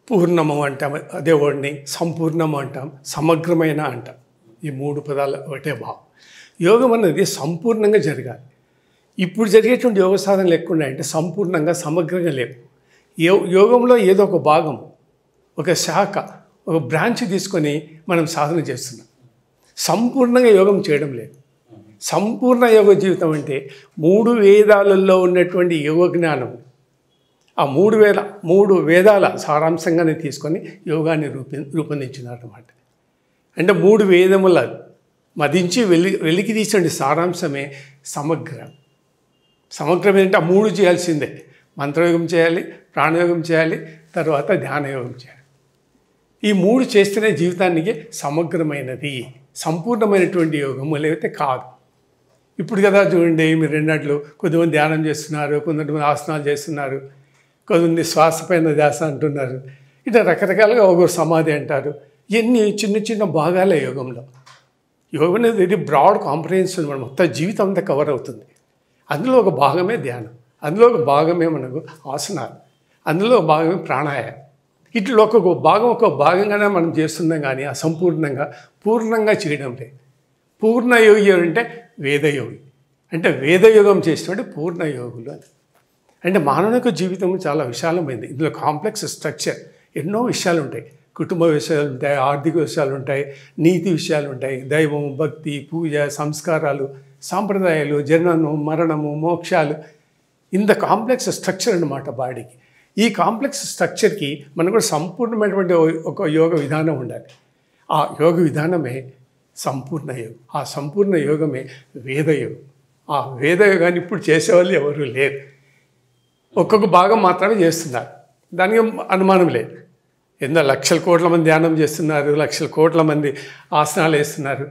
పూర్ణము అంటాం, అదే వర్డ్ని సంపూర్ణము అంటాం, సమగ్రమైన అంటాం. ఈ మూడు పదాలు ఒకటే భావం. యోగం అనేది సంపూర్ణంగా జరగాలి. ఇప్పుడు జరిగేటువంటి యోగ సాధనలు ఎక్కువ ఉన్నాయంటే సంపూర్ణంగా సమగ్రంగా లేవు. యోగంలో ఏదో ఒక భాగం, ఒక శాఖ, ఒక బ్రాంచ్ తీసుకొని మనం సాధన చేస్తున్నాం. సంపూర్ణంగా యోగం చేయడం లేదు. సంపూర్ణ యోగ జీవితం అంటే 3 వేదాలలో ఉన్నటువంటి యోగ జ్ఞానం, ఆ 3 వేదాల సారాంశంగానే తీసుకొని యోగాన్ని రూపొందించినారన్నమాట. అంటే 3 వేదముల మదించి వెలికి తీసిన సారాంశమే సమగ్రం. సమగ్రం ఏంటంటే ఆ 3 చేయాల్సిందే. మంత్రయోగం చేయాలి, ప్రాణయోగం చేయాలి, తర్వాత ధ్యానయోగం చేయాలి. ఈ 3 చేస్తేనే జీవితానికి సమగ్రమైనది, సంపూర్ణమైనటువంటి యోగం లేకపోతే కాదు. ఇప్పుడు కదా చూడండి, మీరు రెండట్లు కొంతమంది ధ్యానం చేస్తున్నారు, కొంతమంది ఆసనాలు చేస్తున్నారు, కొంతమంది శ్వాస పైన ధ్యాస అంటున్నారు, ఇట్లా రకరకాలుగా ఒక సమాధి అంటారు. ఇవన్నీ చిన్న చిన్న భాగాలే యోగంలో. యోగం అనేది వెరీ బ్రాడ్ కాంప్రహెన్షన్, మన మొత్తం జీవితం అంతా కవర్ అవుతుంది. అందులో ఒక భాగమే ధ్యానం, అందులో ఒక భాగమే మనకు ఆసనాలు, అందులో ఒక భాగమే ప్రాణాయామం. ఇట్లా ఒక భాగంగానే మనం చేస్తున్నాం, కానీ అసంపూర్ణంగా పూర్ణంగా చేయడం లేదు. పూర్ణయోగి అంటే వేదయోగి, అంటే వేదయోగం చేసినట్టు పూర్ణయోగులు అని. అంటే మానవ జీవితం చాలా విశాలమైంది. ఇందులో కాంప్లెక్స్ స్ట్రక్చర్, ఎన్నో విషయాలు ఉంటాయి. కుటుంబ విషయాలు ఉంటాయి, ఆర్థిక విషయాలు ఉంటాయి, నీతి విషయాలు ఉంటాయి, దైవం, భక్తి, పూజ, సంస్కారాలు, సాంప్రదాయాలు, జననము, మరణము, మోక్షాలు. ఇంత కాంప్లెక్స్ స్ట్రక్చర్ అన్నమాట బాడీకి. ఈ కాంప్లెక్స్ స్ట్రక్చర్కి మనకు కూడా సంపూర్ణమైనటువంటి ఒక యోగ విధానం ఉండాలి. ఆ యోగ విధానమే సంపూర్ణ యోగం. ఆ సంపూర్ణ యోగమే వేదయోగం. ఆ వేదయోగాన్ని ఇప్పుడు చేసేవాళ్ళు ఎవరు లేరు. ఒక్కొక్క భాగం మాత్రమే చేస్తున్నారు, దానికి అనుమానం లేదు. ఎన్నో లక్షల కోట్ల మంది ధ్యానం చేస్తున్నారు, లక్షల కోట్ల మంది ఆసనాలు వేస్తున్నారు.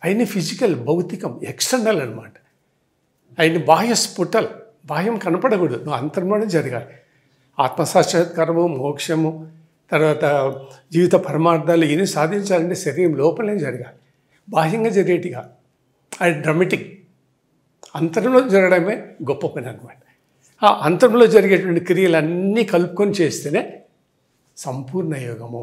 అయిన ఫిజికల్, భౌతికం, ఎక్స్టర్నల్ అనమాట. అయిన బాహ్య స్ఫుటలు, బాహ్యం కనపడకూడదు, నువ్వు అంతర్మనే జరగాలి. ఆత్మసాక్షాత్కారము, మోక్షము, తర్వాత జీవిత పరమార్థాలు ఇవన్నీ సాధించాలంటే శరీరం లోపలనే జరగాలి, బాహ్యంగా జరిగేటిగా. అది డ్రమటిక్. అంతరంలో జరగడమే గొప్ప పని అనమాట. ఆ అంతరంలో జరిగేటువంటి క్రియలన్నీ కలుపుకొని చేస్తేనే సంపూర్ణ యోగము.